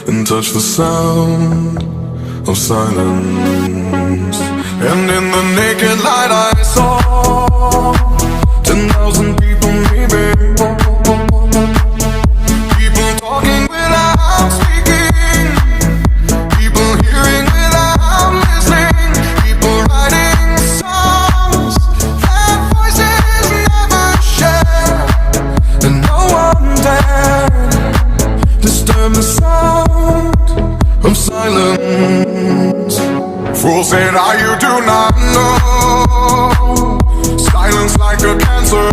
and touch the sound of silence. And in the naked light I saw 10,000 people, maybe. People talking without speaking, people hearing without listening, people writing songs that voices never share, and no one dared disturb the sound of silence. Fool said, you do not know. Silence like a cancer